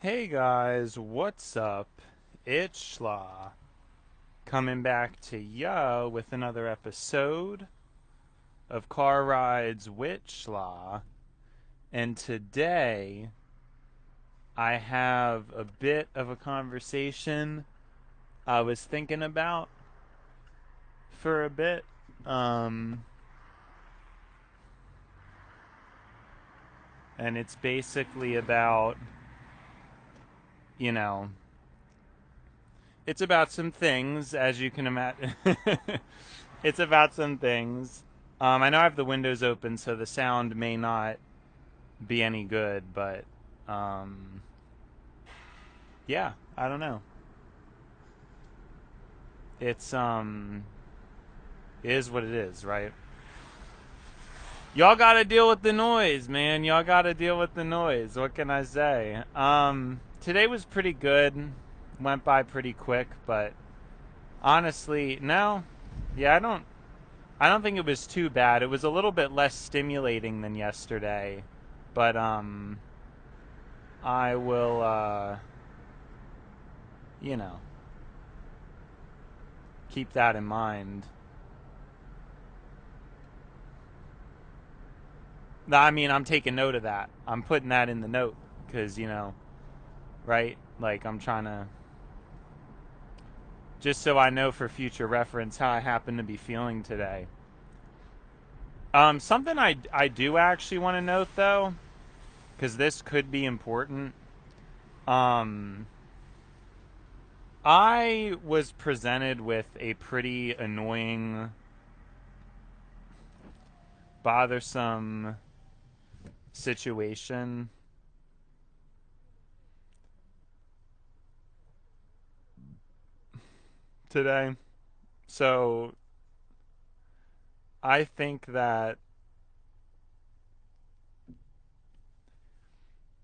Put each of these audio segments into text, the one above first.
Hey guys, what's up? It's Schla coming back to ya with another episode of Car Rides with Schla. And today I have a bit of a conversation I was thinking about for a bit. Um, and it's basically about, you know, it's about some things, as you can imagine. It's about some things. I know I have the windows open, so the sound may not be any good, but um, yeah, I don't know. It's it is what it is, right? Y'all got to deal with the noise, man. Y'all got to deal with the noise. What can I say? Today was pretty good. Went by pretty quick, but honestly, no. Yeah, I don't think it was too bad. It was a little bit less stimulating than yesterday, but I will you know, keep that in mind. I mean, I'm taking note of that. I'm putting that in the note because, right? Like, I'm trying to, just so I know for future reference how I happen to be feeling today. Something I do actually want to note, though, because this could be important. Um, I was presented with a pretty annoying, bothersome situation today. So I think that,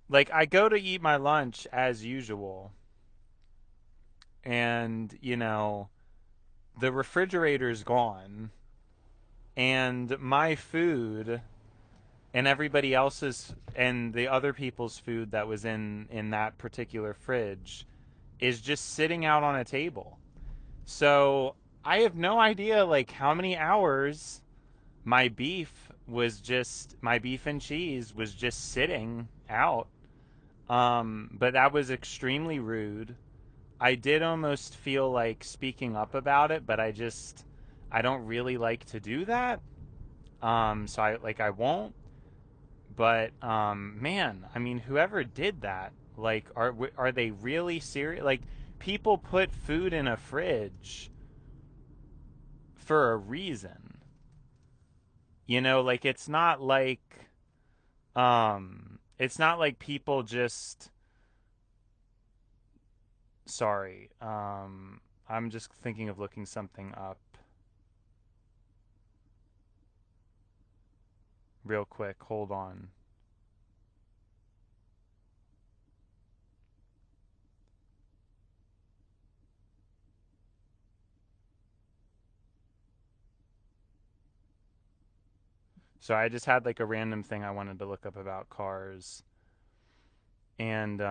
like, I go to eat my lunch as usual, and, the refrigerator's gone, and my food and everybody else's and the other people's food that was in that particular fridge is just sitting out on a table. So I have no idea, like, how many hours my beef and cheese was just sitting out. But that was extremely rude. I did almost feel like speaking up about it, but I don't really like to do that. So I won't. But man, I mean, whoever did that, like, are they really serious? Like, people put food in a fridge for a reason. Like, it's not like people just, sorry. I'm just thinking of looking something up real quick. Hold on. So I just had like a random thing I wanted to look up about cars. And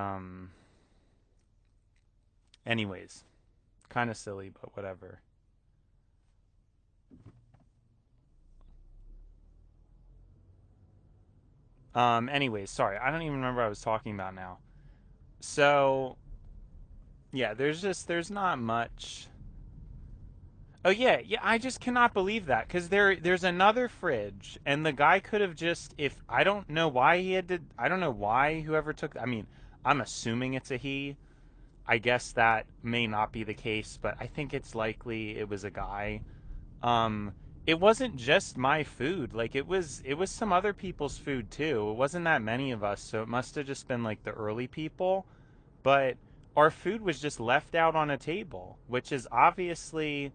anyways, kind of silly, but whatever. Anyways, sorry. I don't even remember what I was talking about now. So, yeah, there's not much. Oh yeah, yeah, I just cannot believe that cuz there's another fridge and the guy could have just, if I don't know why he had to, I don't know why whoever took, I mean, I'm assuming it's a he. I guess that may not be the case, but I think it's likely it was a guy. Um, it wasn't just my food. Like, it was some other people's food too. It wasn't that many of us, so it must have just been like the early people. But our food was just left out on a table, which is obviously,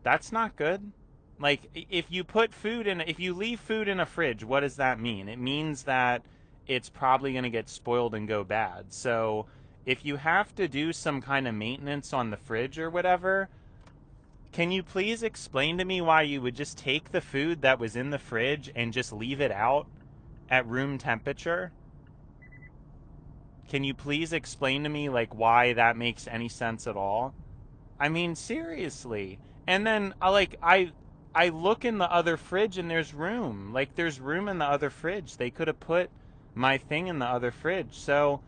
that's not good. Like, if you leave food in a fridge, what does that mean? It means that it's probably going to get spoiled and go bad. So, if you have to do some kind of maintenance on the fridge or whatever, can you please explain to me why you would just take the food that was in the fridge and just leave it out at room temperature? Can you please explain to me like why that makes any sense at all? I mean, seriously. And then I look in the other fridge and there's room. Like there's room in the other fridge. They could have put my thing in the other fridge. So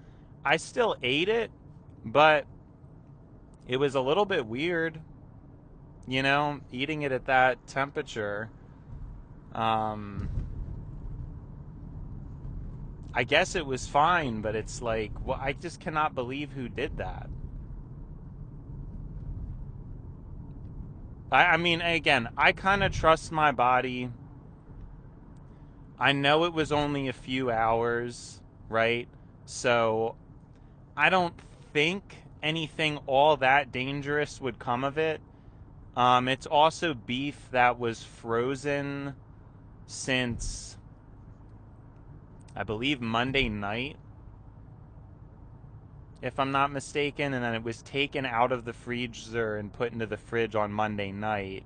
I still ate it, but it was a little bit weird, eating it at that temperature. Um I guess it was fine, but it's like, well, I just cannot believe who did that. I mean, again, I kind of trust my body. I know it was only a few hours, right? So I don't think anything all that dangerous would come of it. It's also beef that was frozen since, I believe, Monday night, if I'm not mistaken, and then it was taken out of the freezer and put into the fridge on Monday night.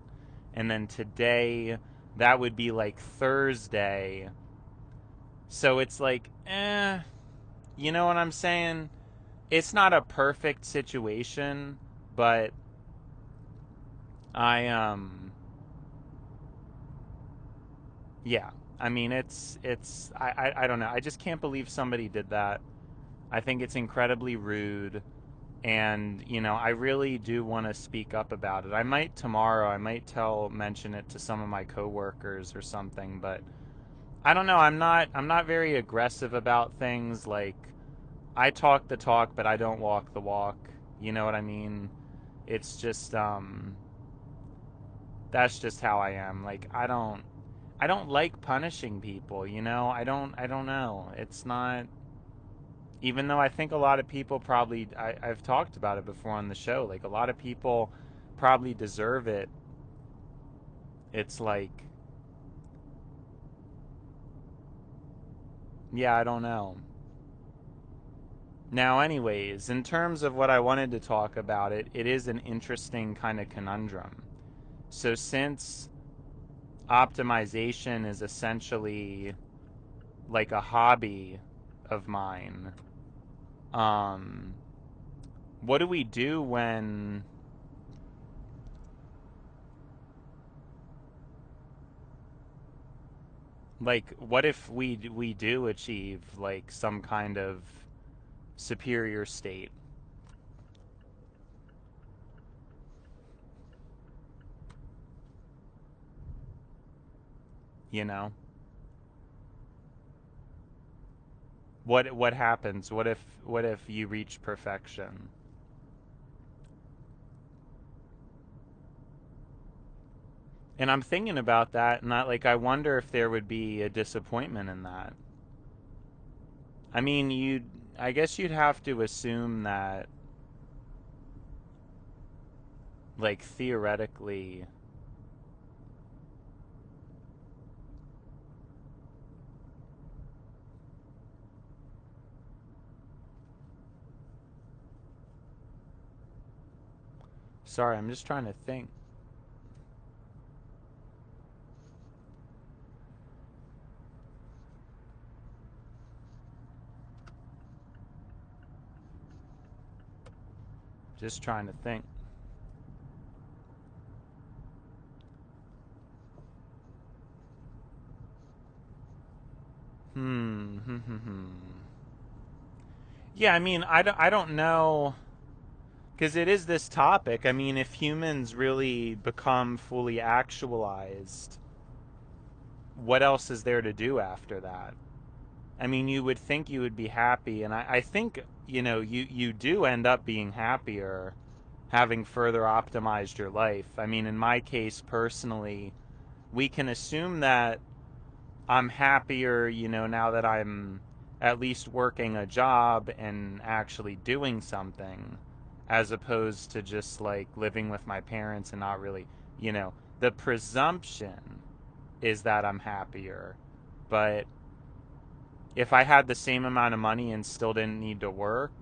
And then today, that would be like Thursday. So it's like, you know what I'm saying? It's not a perfect situation, but I yeah. I mean, I don't know. I just can't believe somebody did that. I think it's incredibly rude, and I really do want to speak up about it. I might tomorrow. I might mention it to some of my coworkers or something, but I don't know. I'm not very aggressive about things. Like, I talk the talk, but I don't walk the walk. You know what I mean? It's just that's just how I am. Like, I don't like punishing people, I don't know. It's not, even though I think a lot of people probably, I've talked about it before on the show, like a lot of people probably deserve it. It's like, yeah, I don't know. Now, anyways, in terms of what I wanted to talk about, it is an interesting kind of conundrum. So since optimization is essentially like a hobby of mine, um, what do we do when, like, what if we do achieve like some kind of superior state, you know? What happens? What if you reach perfection? And I'm thinking about that, and I wonder if there would be a disappointment in that. I mean, I guess you'd have to assume that, like, theoretically. Sorry, I'm just trying to think. Just trying to think. Hmm. Yeah, I mean, I don't know, because it is this topic. I mean, if humans really become fully actualized, what else is there to do after that? I mean, you would think you would be happy, and I think, you do end up being happier having further optimized your life. I mean, in my case personally, we can assume that I'm happier, now that I'm at least working a job and actually doing something, as opposed to just like living with my parents and not really, the presumption is that I'm happier. But if I had the same amount of money and still didn't need to work,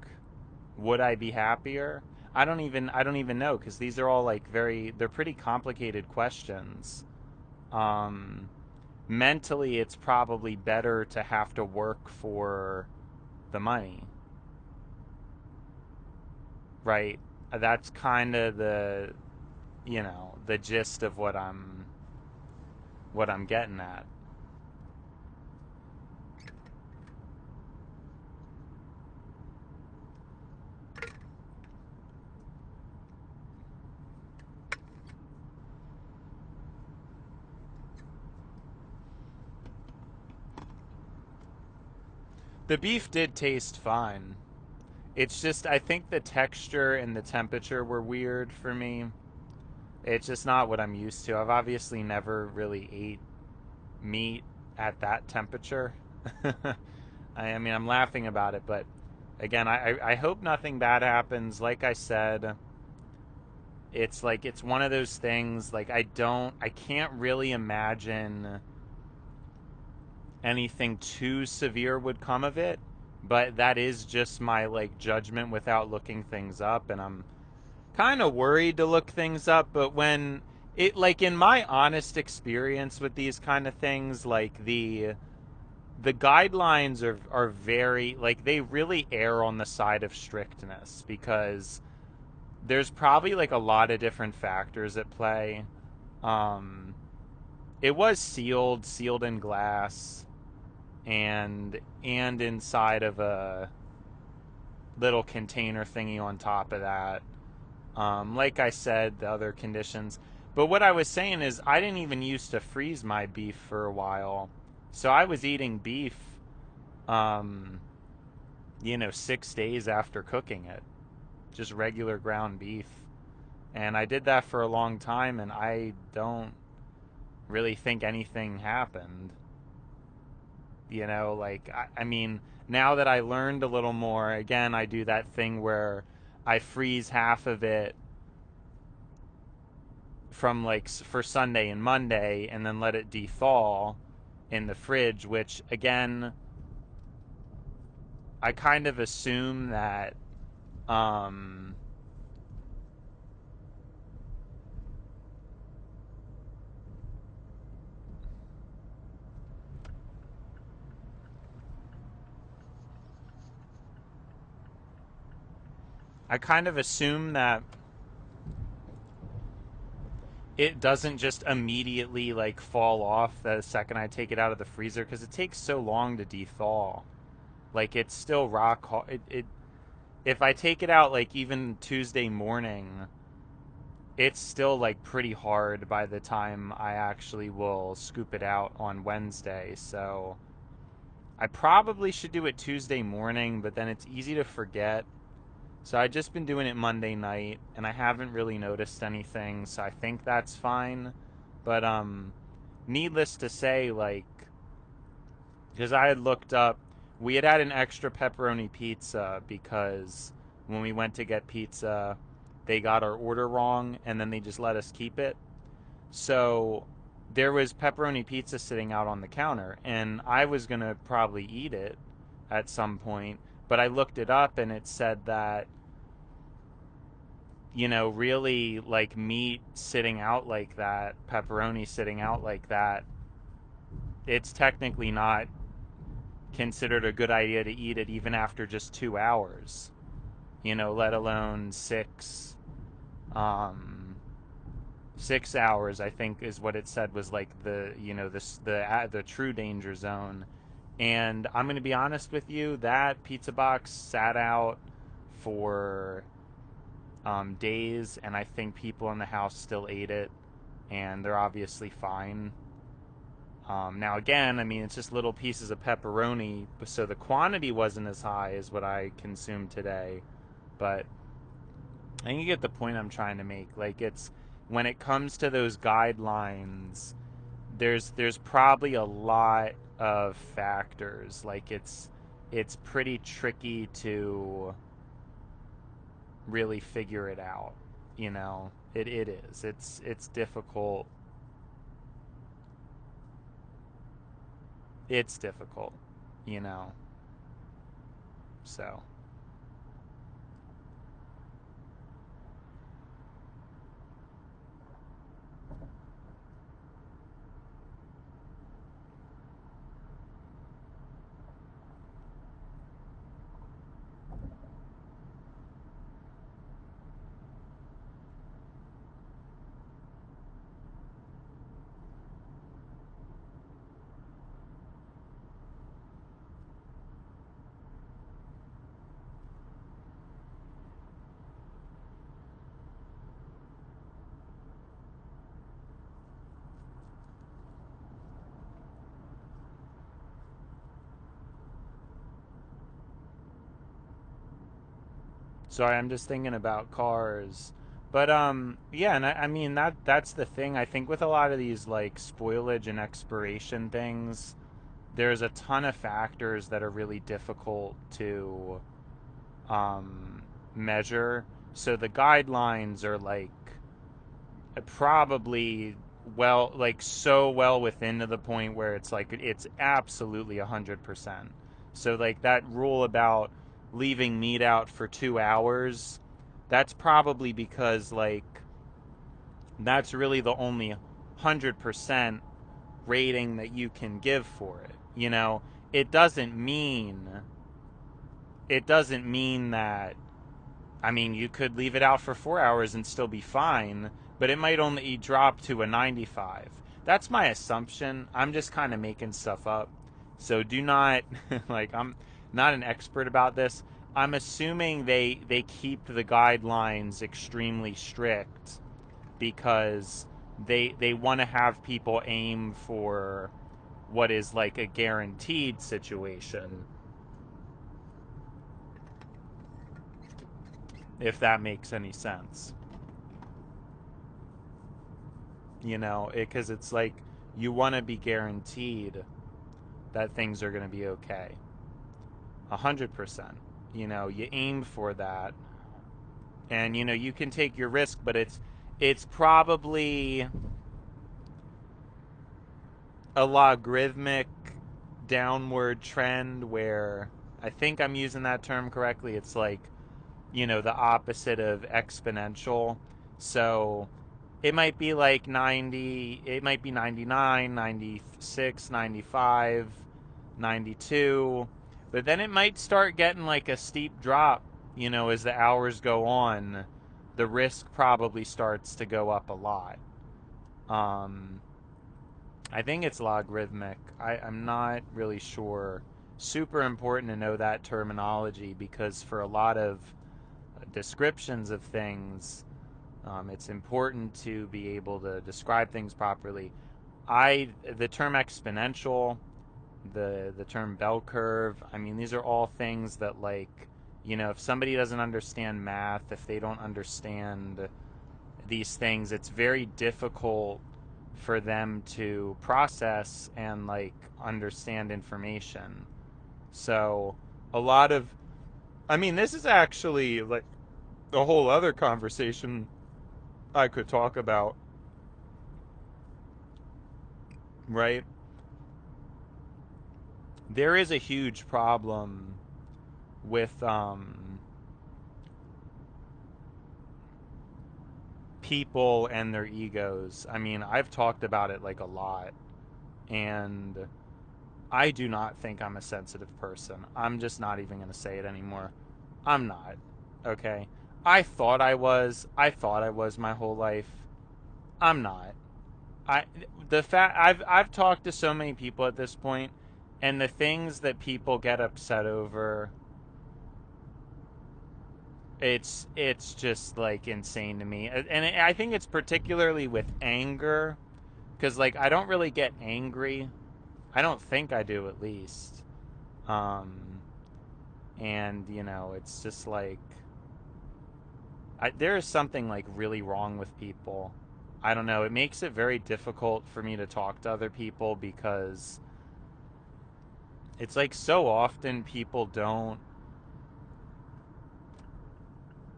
would I be happier? I don't even know, because these are all like they're pretty complicated questions. Um Mentally, it's probably better to have to work for the money. right? That's kind of the gist of what I'm getting at. The beef did taste fine. It's just I think the texture and the temperature were weird for me. It's just not what I'm used to. I've obviously never really ate meat at that temperature. I mean, I'm laughing about it, but again, I hope nothing bad happens. Like I said, it's like it's one of those things. Like I can't really imagine anything too severe would come of it. But that is just my like judgment without looking things up, and I'm kind of worried to look things up. But when it like in my honest experience with these kind of things, like the guidelines are very like they really err on the side of strictness because there's probably like a lot of different factors at play. Um, it was sealed in glass, and inside of a little container thingy on top of that. Like I said, the other conditions. But what I was saying is, I didn't even used to freeze my beef for a while, so I was eating beef, um, 6 days after cooking it, just regular ground beef. And I did that for a long time, and I don't really think anything happened. Like, I mean, now that I learned a little more, again, I do that thing where I freeze half of it from like for Sunday and Monday and then let it dethaw in the fridge, which again, I kind of assume that um I kind of assume that it doesn't just immediately like fall off the second I take it out of the freezer because it takes so long to dethaw. Like it's still rock hard. If I take it out like even Tuesday morning, it's still like pretty hard by the time I actually will scoop it out on Wednesday. So I probably should do it Tuesday morning, but then it's easy to forget. So I just been doing it Monday night and I haven't really noticed anything, so I think that's fine. But needless to say, like because I had looked up, we had an extra pepperoni pizza because when we went to get pizza, they got our order wrong and then they just let us keep it. So there was pepperoni pizza sitting out on the counter, and I was going to probably eat it at some point, but I looked it up and it said that, really like meat sitting out like that, pepperoni sitting out like that, it's technically not considered a good idea to eat it even after just 2 hours, let alone um, 6 hours. I think is what it said was like the true danger zone. And I'm gonna be honest with you, that pizza box sat out for days, and I think people in the house still ate it, and they're obviously fine. Now, again, I mean, it's just little pieces of pepperoni, so the quantity wasn't as high as what I consumed today. But I think you get the point I'm trying to make. Like, it's when it comes to those guidelines, there's probably a lot of factors. Like, it's pretty tricky to really figure it out. It is. It's difficult. It's difficult. You know. So. Sorry, I'm just thinking about cars. But yeah, and I mean that's the thing. I think with a lot of these like spoilage and expiration things, there's a ton of factors that are really difficult to measure. So the guidelines are like probably well, like so well within to the point where it's like it's absolutely 100%. So like that rule about leaving meat out for 2 hours, that's probably because like that's really the only 100% rating that you can give for it. It doesn't mean it doesn't mean that I mean, you could leave it out for 4 hours and still be fine, but it might only drop to a 95. That's my assumption. I'm just kind of making stuff up. So do not, like, I'm not an expert about this. I'm assuming they keep the guidelines extremely strict because they want to have people aim for what is like a guaranteed situation, if that makes any sense. Because it's like you want to be guaranteed that things are going to be okay. 100%. You aim for that, and you can take your risk, but it's probably a logarithmic downward trend where I think I'm using that term correctly. It's like the opposite of exponential. So it might be like 90, it might be 99, 96, 95, 92, but then it might start getting like a steep drop, as the hours go on. The risk probably starts to go up a lot. Um, I think it's logarithmic. I'm not really sure. Super important to know that terminology because for a lot of descriptions of things, it's important to be able to describe things properly. The term exponential, the term bell curve. I mean, these are all things that like, if somebody doesn't understand math, if they don't understand these things, it's very difficult for them to process and like understand information. So, a lot of, I mean, this is actually like a whole other conversation I could talk about, right? There is a huge problem with people and their egos. I mean, I've talked about it like a lot, and I do not think I'm a sensitive person. I'm just not even going to say it anymore. I'm not. Okay? I thought I was. I thought I was my whole life. I'm not. I the fact I've talked to so many people at this point, and the things that people get upset over, it's just like insane to me. And I think it's particularly with anger, because like I don't really get angry. I don't think I do, at least. Um, and it's just like there is something like really wrong with people. I don't know. It makes it very difficult for me to talk to other people because it's like so often people don't,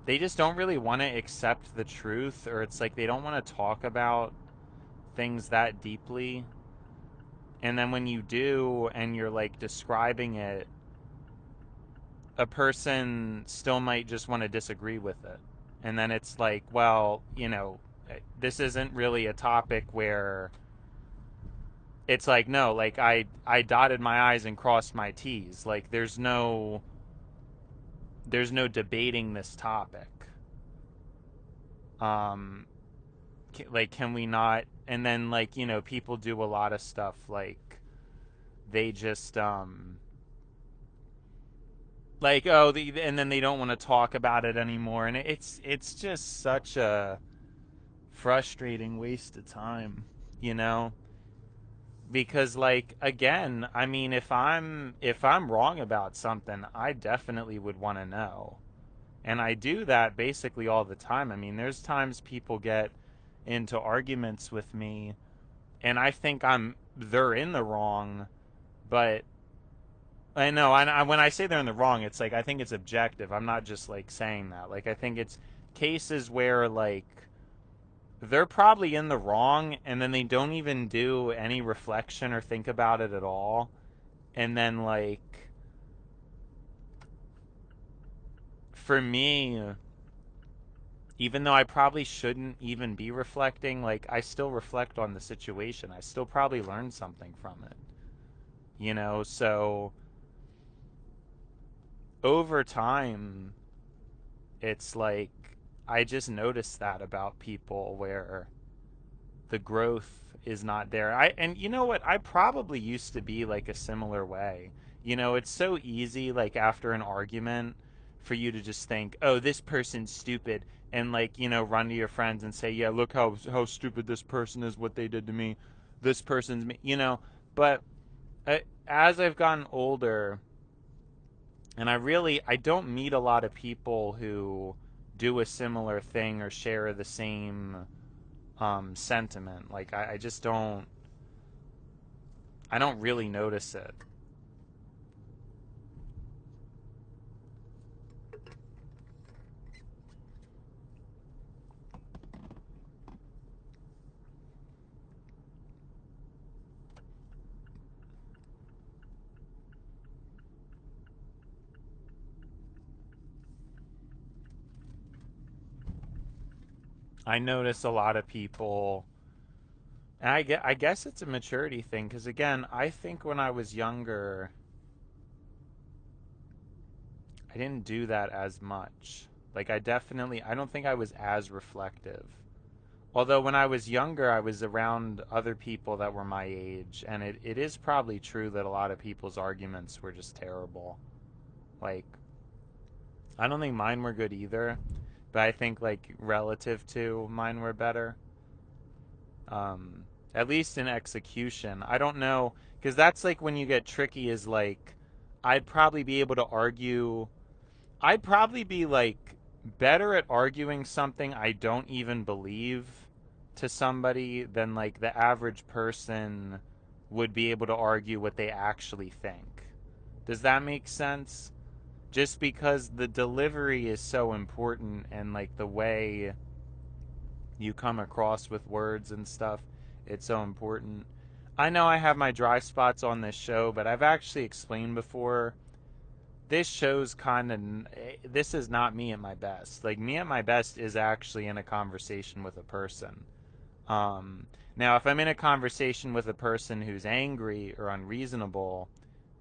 they just don't really want to accept the truth, or it's like they don't want to talk about things that deeply. And then when you do and you're like describing it, a person still might just want to disagree with it. And then it's like, well, this isn't really a topic where it's like, no, like I dotted my i's and crossed my t's. Like there's no debating this topic. Um like can we not, and then like, people do a lot of stuff like they just like, oh, and then they don't want to talk about it anymore, and it's just such a frustrating waste of time, you know? Because like again, I mean, if I'm wrong about something, I definitely would want to know. And I do that basically all the time. I mean, there's times people get into arguments with me and I think they're in the wrong, but I know when I say they're in the wrong, it's like I think it's objective. I'm not just like saying that. Like I think it's cases where like they're probably in the wrong and then they don't even do any reflection or think about it at all. And then like for me, even though I probably shouldn't even be reflecting, like I still reflect on the situation. I still probably learn something from it. So over time, it's like I just noticed that about people where the growth is not there. And you know what? I probably used to be like a similar way. It's so easy like after an argument for you to just think, "Oh, this person's stupid." And like, run to your friends and say, "Yeah, look how stupid this person is, what they did to me. This person's me." But as I've gotten older, and I don't meet a lot of people who do a similar thing or share the same sentiment. Like I just I don't really notice it. I notice a lot of people, and I guess it's a maturity thing because again, I think when I was younger, I didn't do that as much. Like I don't think I was as reflective. Although when I was younger, I was around other people that were my age, and it is probably true that a lot of people's arguments were just terrible. Like, I don't think mine were good either, but I think, like, relative to mine were better. Um, at least in execution. I don't know, because that's like when you get tricky, is like, I'd probably be able to argue, I'd probably be like better at arguing something I don't even believe to somebody than like the average person would be able to argue what they actually think. Does that make sense? Just because the delivery is so important and like the way you come across with words and stuff, it's so important. I know I have my dry spots on this show, but I've actually explained before this show's kind of this is not me at my best. Like me at my best is actually in a conversation with a person. Um, Now, if I'm in a conversation with a person who's angry or unreasonable,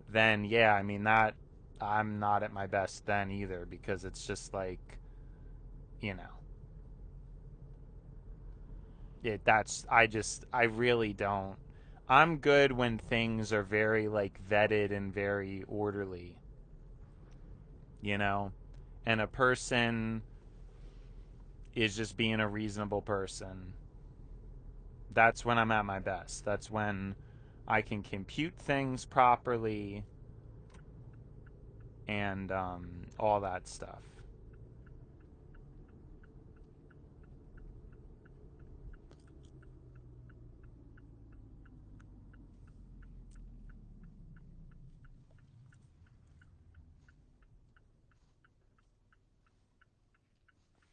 then yeah, I mean that I'm not at my best then either because it's just like, you know, I really don't. I'm good when things are very like vetted and very orderly, you know, and a person is just being a reasonable person. That's when I'm at my best. That's when I can compute things properly and all that stuff.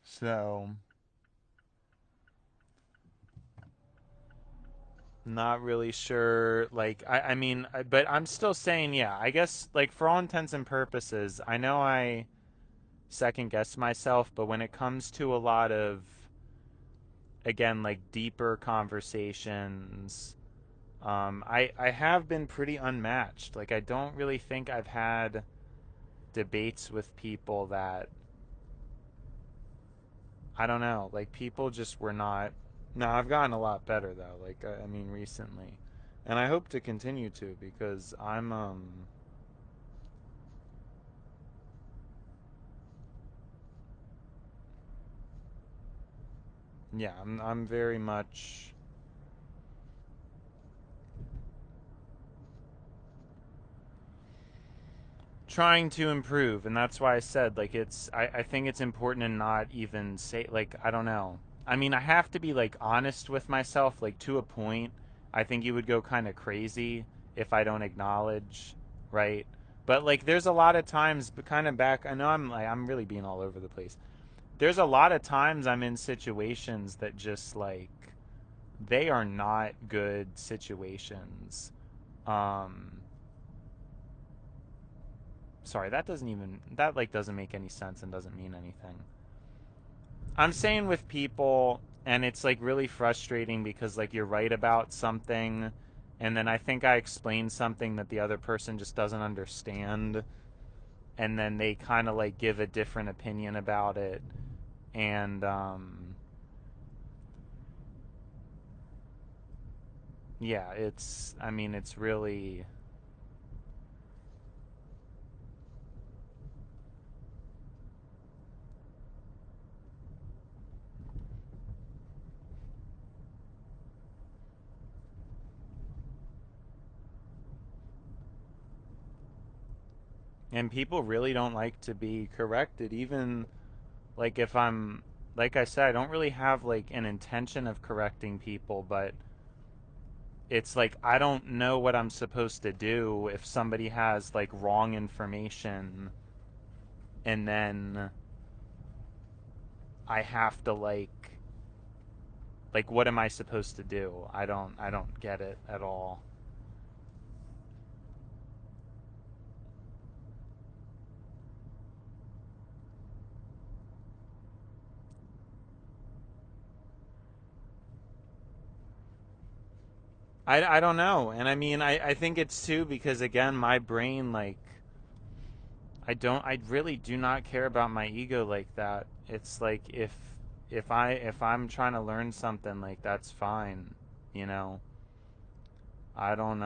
So, not really sure. Like, I mean, but I'm still saying, yeah, I guess, like, for all intents and purposes, I know I second guess myself, but when it comes to a lot of, again, like, deeper conversations, I have been pretty unmatched. Like, I don't really think I've had debates with people that I don't know. Like people just were not. No, I've gotten a lot better though. Like I mean, recently, and I hope to continue to because yeah, I'm very much trying to improve, and that's why I said like I think it's important to not even say like I don't know. I mean, I have to be like honest with myself like to a point. I think you would go kind of crazy if I don't acknowledge, right? But like there's a lot of times but kind of back I know I'm really being all over the place. There's a lot of times I'm in situations that just like they are not good situations. Um Sorry, that doesn't even that like doesn't make any sense and doesn't mean anything. I'm saying with people and it's like really frustrating because like you're right about something and then I think I explained something that the other person just doesn't understand and then they kind of like give a different opinion about it and yeah, it's I mean it's really and people really don't like to be corrected even like if I'm like I said I don't really have like an intention of correcting people but it's like I don't know what I'm supposed to do if somebody has like wrong information and then I have to like what am I supposed to do? I don't get it at all. I don't know. And I mean I think it's too because again my brain like I really do not care about my ego like that. It's like if I'm trying to learn something like that's fine, you know. I don't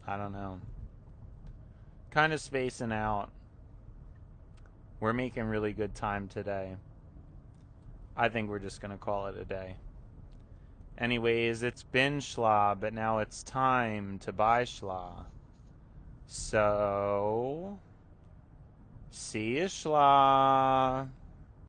I don't know. Kind of spacing out. We're making really good time today. I think we're just going to call it a day. Anyways, it's been schla, but now it's time to buy schla. So, see you schla.